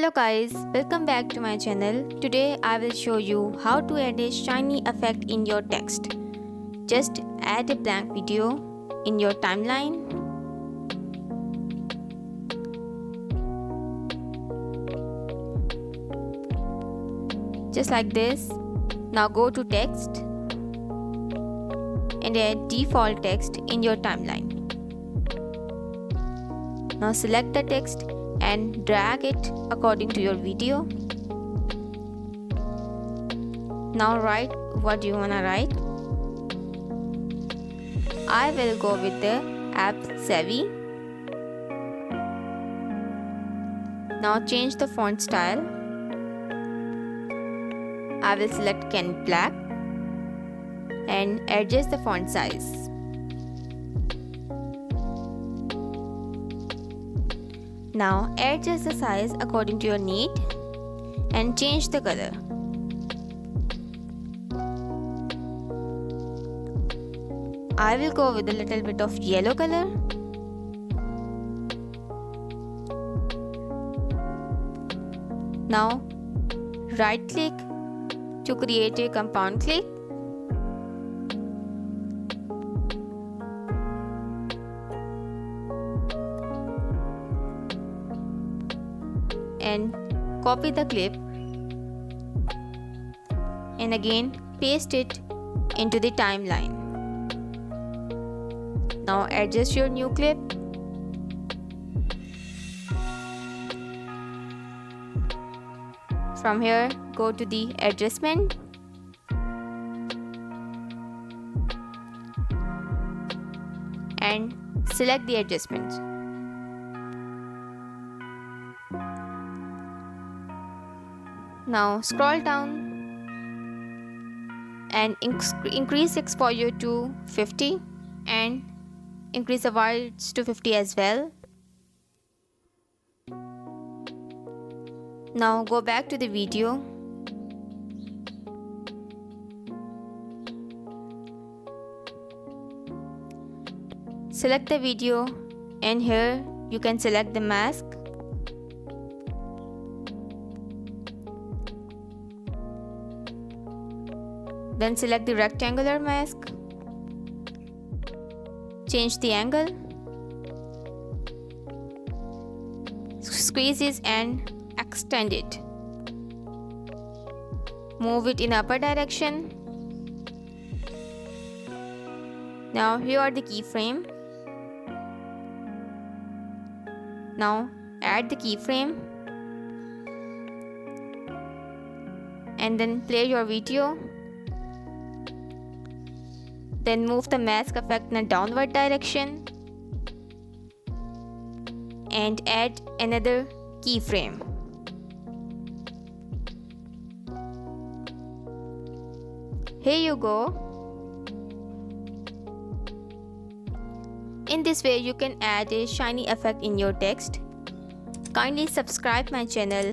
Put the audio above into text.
Hello guys, welcome back to my channel. Today I will show you how to add a shiny effect in your text. Just add a blank video in your timeline. Just like this. Now go to text and add default text in your timeline. Now select the text and drag it according to your video. Now write what you wanna write. I will go with the app savvy. Now change the font style. I will select Can Black and adjust the font size. Now adjust the size according to your need and change the color. I will go with a little bit of yellow color. Now right click to create a compound click. And copy the clip and again paste it into the timeline. Now adjust your new clip. From here, go to the adjustment and select the adjustments. Now scroll down and increase exposure to 50 and increase the whites to 50 as well. Now go back to the video. Select the video and here you can select the mask. Then select the rectangular mask. Change the angle. Squeeze it and extend it. Move it in upper direction. Now here are the keyframe. Now add the keyframe and then play your video. Then move the mask effect in a downward direction and add another keyframe. Here you go. In this way you can add a shiny effect in your text. Kindly subscribe my channel